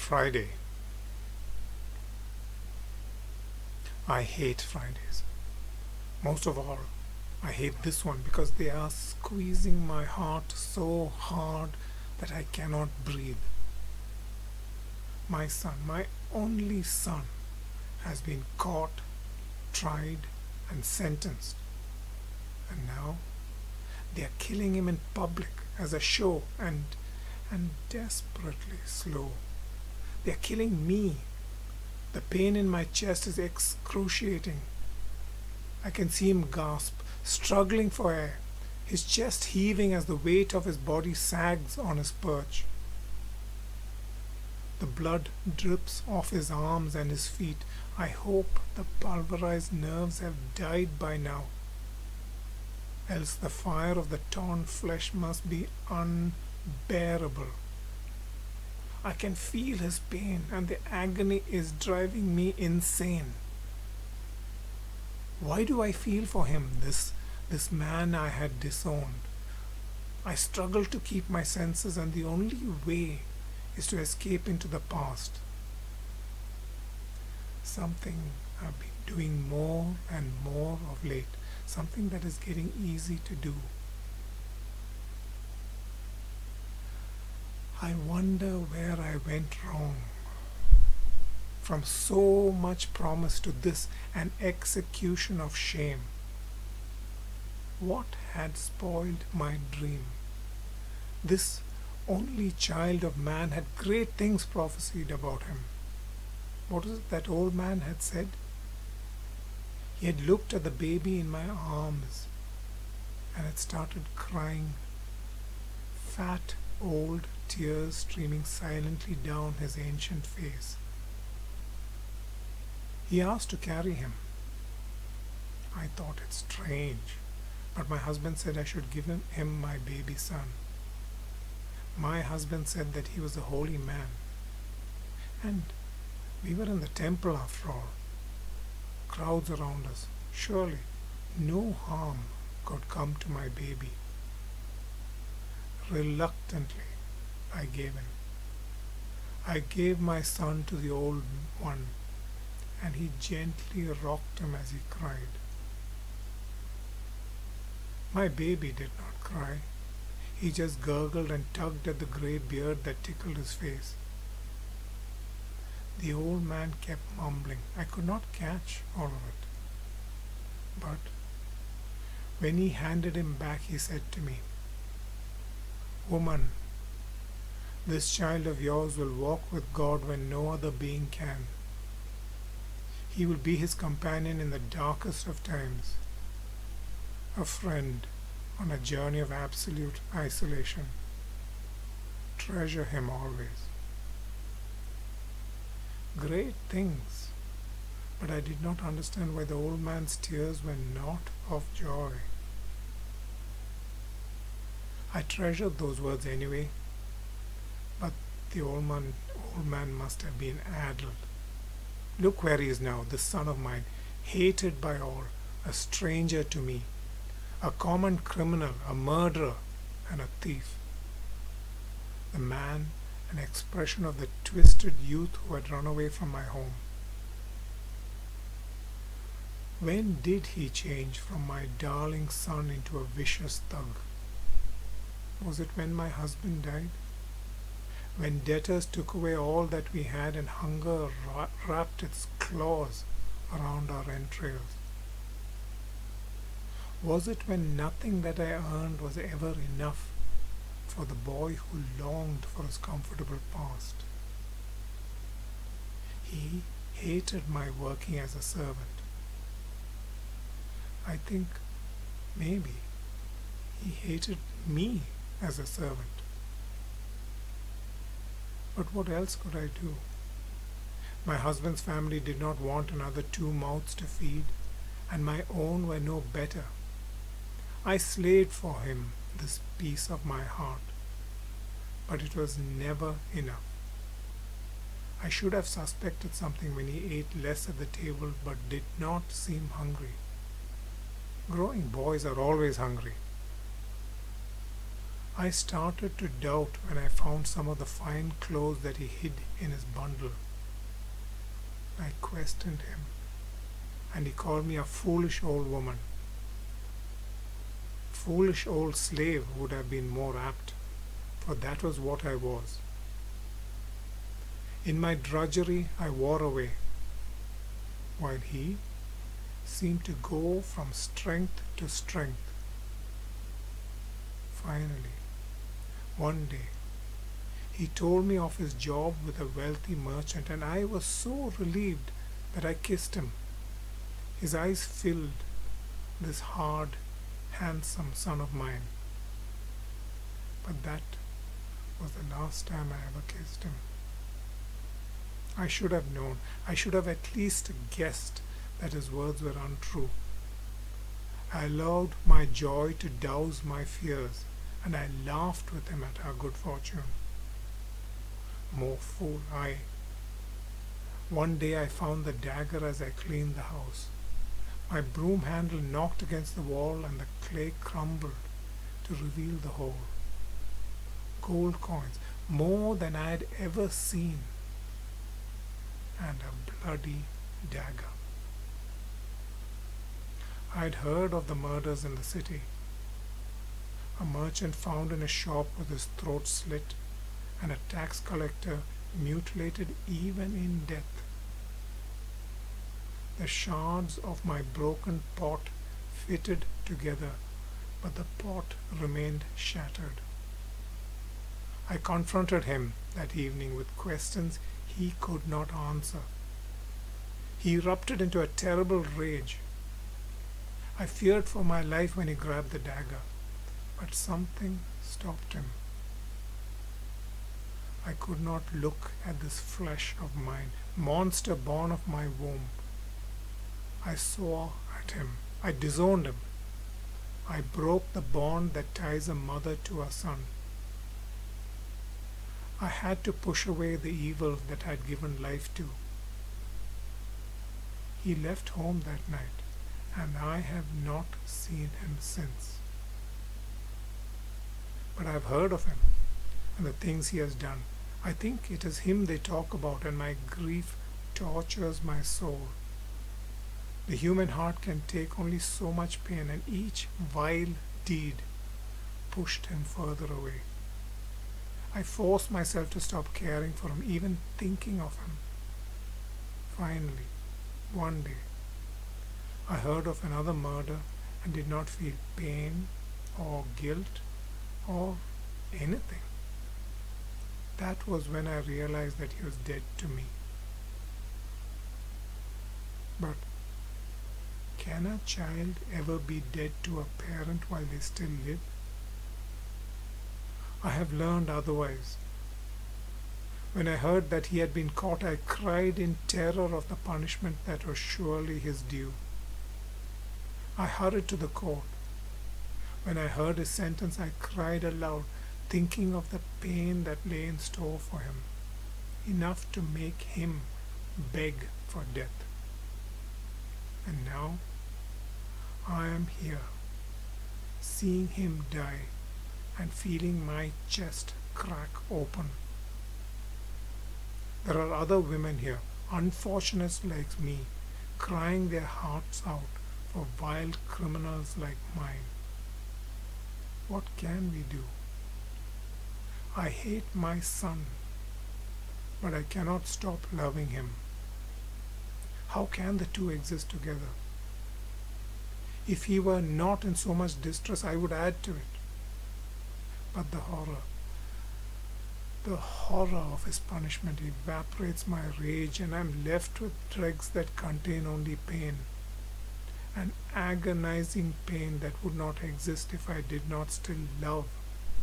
Friday. I hate Fridays. Most of all, I hate this one because they are squeezing my heart so hard that I cannot breathe. My son, my only son, has been caught, tried, and sentenced. And now they are killing him in public as a show and desperately slow. They are killing me. The pain in my chest is excruciating. I can see him gasp, struggling for air, his chest heaving as the weight of his body sags on his perch. The blood drips off his arms and his feet. I hope the pulverized nerves have died by now. Else the fire of the torn flesh must be unbearable. I can feel his pain, and the agony is driving me insane. Why do I feel for him, this man I had disowned? I struggle to keep my senses, and the only way is to escape into the past. Something I've been doing more and more of late, something that is getting easy to do. I wonder where I went wrong. From so much promise to this, an execution of shame. What had spoiled my dream? This only child of man had great things prophesied about him. What was it that old man had said? He had looked at the baby in my arms and had started crying, fat old tears streaming silently down his ancient face. He asked to carry him. I thought it strange, but my husband said I should give him my baby son. My husband said that he was a holy man, and we were in the temple after all. Crowds around us. Surely no harm could come to my baby. Reluctantly, I gave in. I gave my son to the old one, and he gently rocked him as he cried. My baby did not cry. He just gurgled and tugged at the grey beard that tickled his face. The old man kept mumbling. I could not catch all of it. But when he handed him back, he said to me, "Woman, this child of yours will walk with God when no other being can. He will be his companion in the darkest of times, a friend on a journey of absolute isolation. Treasure him always." Great things, but I did not understand why the old man's tears were not of joy. I treasured those words anyway, but the old man must have been addled. Look where he is now, this son of mine, hated by all, a stranger to me, a common criminal, a murderer, and a thief. The man, an expression of the twisted youth who had run away from my home. When did he change from my darling son into a vicious thug? Was it when my husband died? When debtors took away all that we had and hunger wrapped its claws around our entrails? Was it when nothing that I earned was ever enough for the boy who longed for his comfortable past? He hated my working as a servant. I think maybe he hated me as a servant. But what else could I do? My husband's family did not want another 2 mouths to feed, and my own were no better. I slaved for him, this piece of my heart, but it was never enough. I should have suspected something when he ate less at the table but did not seem hungry. Growing boys are always hungry. I started to doubt when I found some of the fine clothes that he hid in his bundle. I questioned him, and he called me a foolish old woman. Foolish old slave would have been more apt, for that was what I was. In my drudgery I wore away, while he seemed to go from strength to strength. Finally, one day, he told me of his job with a wealthy merchant, and I was so relieved that I kissed him. His eyes filled, this hard, handsome son of mine. But that was the last time I ever kissed him. I should have known, I should have at least guessed that his words were untrue. I allowed my joy to douse my fears, and I laughed with him at our good fortune. More fool I. One day I found the dagger as I cleaned the house. My broom handle knocked against the wall and the clay crumbled to reveal the hole. Gold coins, more than I had ever seen, and a bloody dagger. I had heard of the murders in the city. A merchant found in a shop with his throat slit, and a tax collector mutilated even in death. The shards of my broken pot fitted together, but the pot remained shattered. I confronted him that evening with questions he could not answer. He erupted into a terrible rage. I feared for my life when he grabbed the dagger, but something stopped him. I could not look at this flesh of mine, monster born of my womb. I swore at him. I disowned him. I broke the bond that ties a mother to her son. I had to push away the evil that I had given life to. He left home that night, and I have not seen him since. But I have heard of him and the things he has done. I think it is him they talk about, and my grief tortures my soul. The human heart can take only so much pain, and each vile deed pushed him further away. I forced myself to stop caring for him, even thinking of him. Finally, one day, I heard of another murder and did not feel pain or guilt or anything. That was when I realized that he was dead to me. But can a child ever be dead to a parent while they still live? I have learned otherwise. When I heard that he had been caught, I cried in terror of the punishment that was surely his due. I hurried to the court. When I heard his sentence, I cried aloud, thinking of the pain that lay in store for him, enough to make him beg for death. And now I am here, seeing him die and feeling my chest crack open. There are other women here, unfortunates like me, crying their hearts out for vile criminals like mine. What can we do? I hate my son, but I cannot stop loving him. How can the two exist together? If he were not in so much distress, I would add to it. But the horror of his punishment evaporates my rage, and I am left with dregs that contain only pain. An agonizing pain that would not exist if I did not still love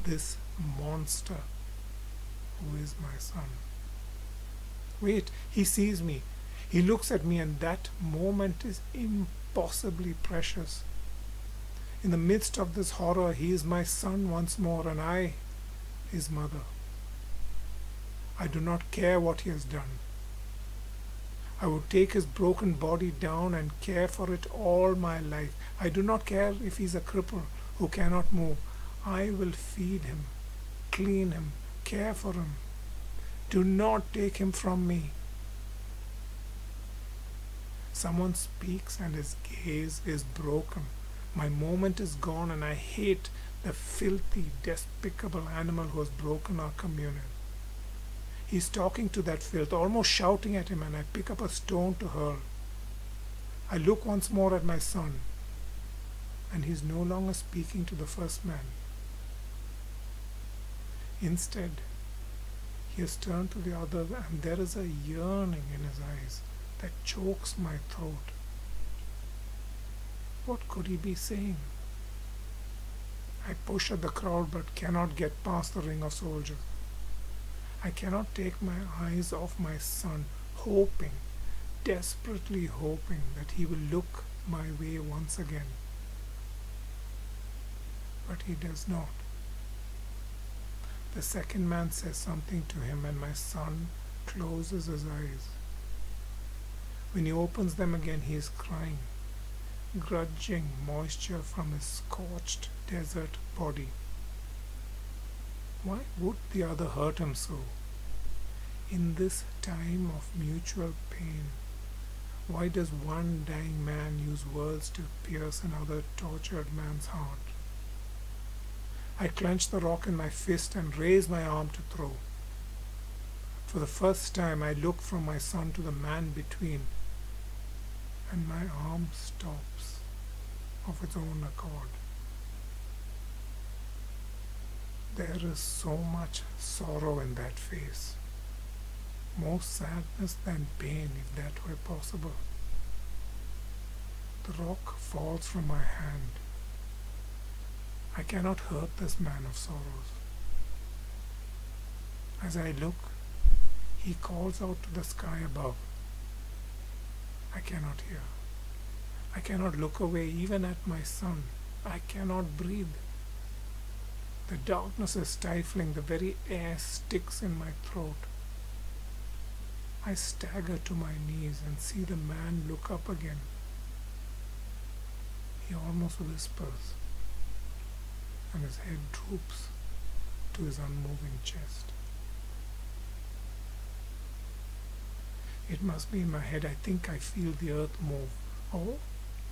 this monster who is my son. Wait, he sees me. He looks at me, and that moment is impossibly precious. In the midst of this horror, he is my son once more, and I, his mother. I do not care what he has done. I would take his broken body down and care for it all my life. I do not care if he is a cripple who cannot move. I will feed him, clean him, care for him. Do not take him from me. Someone speaks and his gaze is broken. My moment is gone and I hate the filthy, despicable animal who has broken our communion. He's talking to that filth, almost shouting at him, and I pick up a stone to hurl. I look once more at my son, and he's no longer speaking to the first man. Instead, he has turned to the other, and there is a yearning in his eyes that chokes my throat. What could he be saying? I push at the crowd but cannot get past the ring of soldiers. I cannot take my eyes off my son, hoping, desperately hoping that he will look my way once again. But he does not. The second man says something to him and my son closes his eyes. When he opens them again, he is crying, grudging moisture from his scorched desert body. Why would the other hurt him so? In this time of mutual pain, why does one dying man use words to pierce another tortured man's heart? I clench the rock in my fist and raise my arm to throw. For the first time I look from my son to the man between, and my arm stops of its own accord. There is so much sorrow in that face, more sadness than pain if that were possible. The rock falls from my hand. I cannot hurt this man of sorrows. As I look, he calls out to the sky above. I cannot hear. I cannot look away even at my son. I cannot breathe. The darkness is stifling. The very air sticks in my throat. I stagger to my knees and see the man look up again. He almost whispers, and his head droops to his unmoving chest. It must be in my head. I think I feel the earth move. Or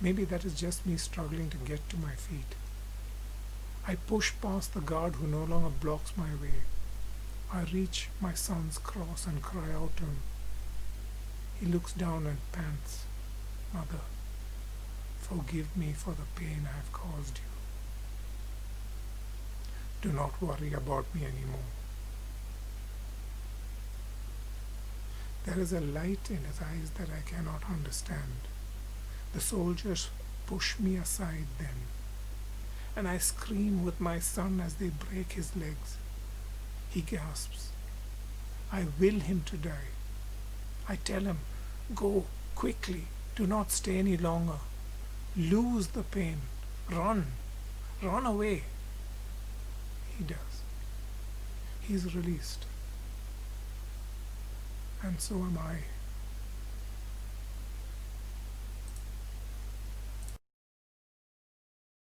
maybe that is just me struggling to get to my feet. I push past the guard who no longer blocks my way. I reach my son's cross and cry out to him. He looks down and pants. Mother, forgive me for the pain I have caused you. Do not worry about me anymore. There is a light in his eyes that I cannot understand. The soldiers push me aside then, and I scream with my son as they break his legs. He gasps. I will him to die. I tell him, go quickly, do not stay any longer. Lose the pain. Run away. He does. He is released. And so am I.